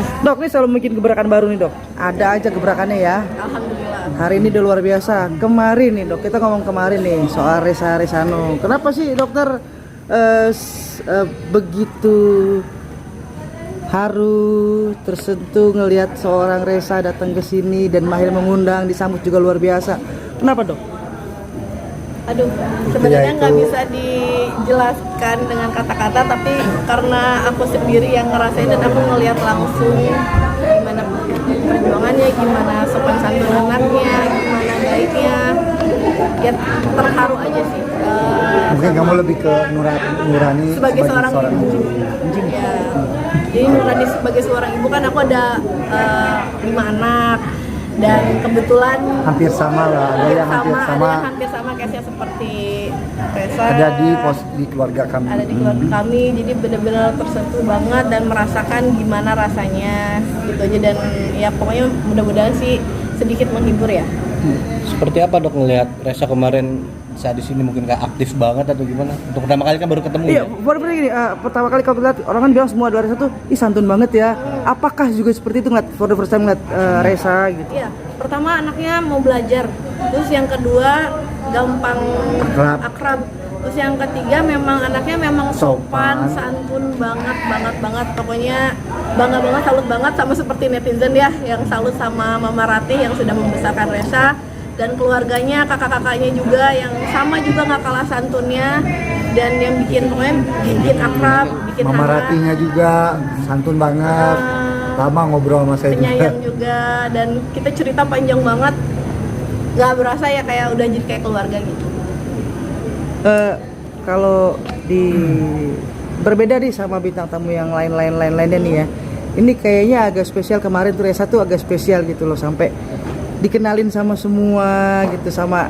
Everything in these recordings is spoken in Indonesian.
Dok, ini selalu bikin gebrakan baru nih dok. Ada aja gebrakannya ya. Alhamdulillah. Hari ini udah luar biasa. Kemarin nih dok, kita ngomong kemarin nih soal Resa Arisano. Kenapa sih dokter begitu haru, tersentuh ngelihat seorang Resa datang ke sini dan mahir mengundang, disambut juga luar biasa. Kenapa dok? Aduh, sebenarnya nggak bisa dijelaskan dengan kata-kata, tapi karena aku sendiri yang ngerasain dan aku ngelihat langsung gimana perjuangannya, gimana sopan santun anaknya, gimana baiknya, ya terharu aja sih. Mungkin kamu lebih ke Nurani sebagai seorang ibu. Ya, jadi Nurani sebagai seorang ibu kan aku ada 5 anak. Dan kebetulan hampir sama lah, ada yang hampir sama case-nya seperti Resa, ada di keluarga kami. Ada di keluarga kami, jadi benar-benar tersentuh banget dan merasakan gimana rasanya gitu aja. Dan ya pokoknya mudah-mudahan sih sedikit menghibur ya. Seperti apa dok ngelihat Resa kemarin saat di sini, mungkin kayak aktif banget atau gimana? Untuk pertama kali kan baru ketemu. Iya, baru gini. Pertama kali kalau lihat orang kan bilang semua dua Resa tuh, ih santun banget ya. Apakah juga seperti itu ngeliat for the first time ngeliat Resa gitu? Iya, pertama anaknya mau belajar, terus yang kedua gampang akrab. Terus yang ketiga memang anaknya memang sopan, santun banget. Pokoknya bangga banget, salut banget sama seperti netizen ya, yang salut sama Mama Ratih yang sudah membesarkan Resa. Dan keluarganya, kakak-kakaknya juga yang sama juga nggak kalah santunnya, dan yang bikin pokoknya bikin akrab, bikin Mama Ratihnya juga santun banget, lama ngobrol sama saya penyayang juga, dan kita cerita panjang banget, nggak berasa ya kayak udah jadi kayak keluarga gitu. Kalau berbeda nih sama bintang tamu yang lainnya nih ya, ini kayaknya agak spesial. Kemarin tuh Resa tuh agak spesial gitu loh, sampai dikenalin sama semua gitu, sama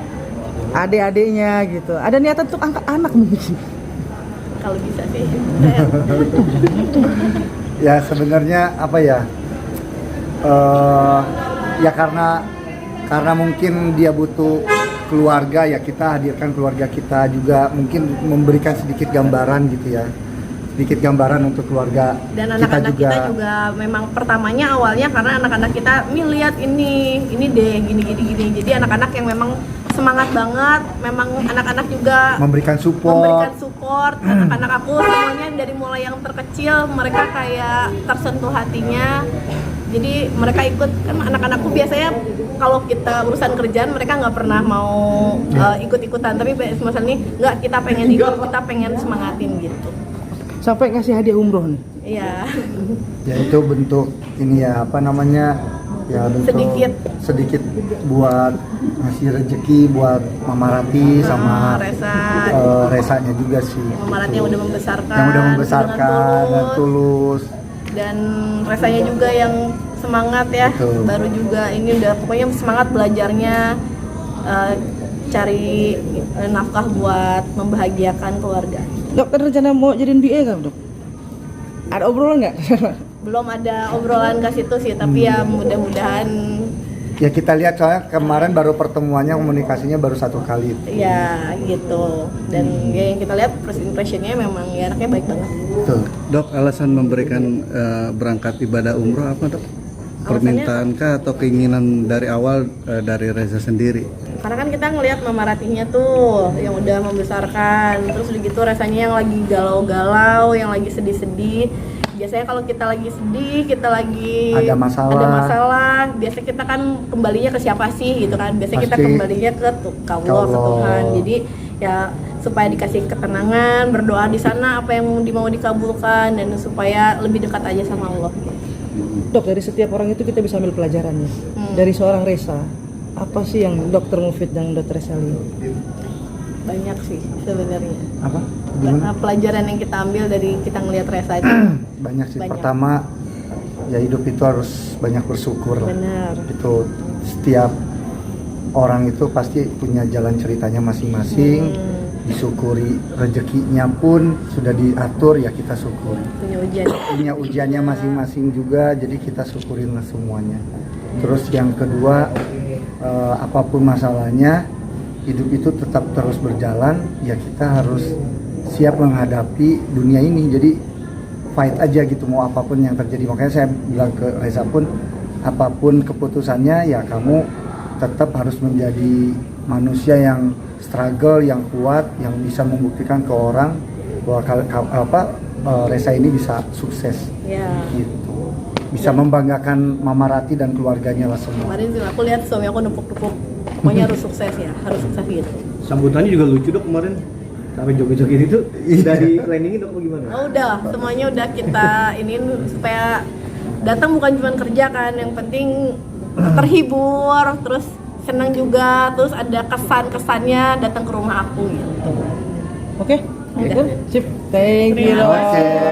adik-adiknya gitu. Ada niatan untuk angkat anak mungkin? Kalau bisa sih. Ya sebenarnya apa ya? Ya karena mungkin dia butuh keluarga, ya kita hadirkan keluarga kita juga, mungkin memberikan sedikit gambaran gitu ya. Sedikit gambaran untuk keluarga. Dan anak-anak kita juga memang pertamanya awalnya karena anak-anak kita lihat ini deh gini. Jadi anak-anak yang memang semangat banget, memang anak-anak juga memberikan support. Anak-anak aku semuanya dari mulai yang terkecil mereka kayak tersentuh hatinya. Jadi mereka ikut, kan anak-anakku biasanya kalau kita urusan kerjaan mereka nggak pernah mau ikut-ikutan, tapi misalnya nih nggak, kita pengen ikut, kita pengen semangatin gitu. Sampai ngasih hadiah umroh nih. Iya. Ya itu bentuk ini ya, apa namanya, ya bentuk sedikit buat ngasih rezeki buat Mama Rati sama Resanya juga sih. Mama Rati yang udah membesarkan. Yang udah membesarkan dan tulus. Dan Resanya juga yang semangat ya. Betul. Baru juga ini udah pokoknya semangat belajarnya, cari nafkah buat membahagiakan keluarga. Dok, ada rencana mau jadiin BA kan dok? Ada obrolan nggak? Belum ada obrolan ke situ sih, tapi ya mudah-mudahan. Ya kita lihat soalnya kemarin baru pertemuannya, komunikasinya baru 1 kali. Ya gitu. Dan ya yang kita lihat first impressionnya memang ya anaknya baik banget. Betul. Dok, alasan memberikan berangkat ibadah umroh apa dok? Permintaankah atau keinginan dari awal dari Reza sendiri? Karena kan kita ngelihat Mama Ratihnya tuh yang udah membesarkan, terus begitu rasanya yang lagi galau-galau, yang lagi sedih-sedih. Biasanya kalau kita lagi sedih, kita lagi ada masalah, biasanya kita kan kembalinya ke siapa sih gitu kan? Biasanya kita kembalinya ke Allah, ke Tuhan. Jadi ya supaya dikasih ketenangan, berdoa di sana apa yang mau dikabulkan, dan supaya lebih dekat aja sama Allah. Dok, dari setiap orang itu kita bisa ambil pelajarannya. Dari seorang Resa, apa sih yang Dokter Mufid dan Dokter Resa lihat? Banyak sih sebenarnya. Apa? Pelajaran yang kita ambil dari kita ngelihat Resa itu. Banyak sih. Pertama, ya hidup itu harus banyak bersyukur. Benar. Itu setiap orang itu pasti punya jalan ceritanya masing-masing. Disyukuri, rezekinya pun sudah diatur, ya kita syukuri. Punya ujiannya masing-masing juga, jadi kita syukurin semuanya. Terus yang kedua, apapun masalahnya, hidup itu tetap terus berjalan, ya kita harus siap menghadapi dunia ini. Jadi fight aja gitu mau apapun yang terjadi. Makanya saya bilang ke Reza pun apapun keputusannya ya kamu tetap harus menjadi manusia yang struggle, yang kuat, yang bisa membuktikan ke orang bahwa Reza ini bisa sukses. Ya. Gitu. Bisa membanggakan Mama Rati dan keluarganya lah semua. Kemarin sih aku lihat suami aku nepuk-nepuk. Pokoknya harus sukses ya, harus sukses gitu. Sambutannya juga lucu dok kemarin. Sampai joget-joget itu udah di planningin dok gimana? Oh udah, semuanya udah kita ini supaya datang bukan cuma kerja kan, yang penting terhibur, terus senang juga, terus ada kesan-kesannya datang ke rumah aku gitu. Oke, sip. Thank you. Terima kasih.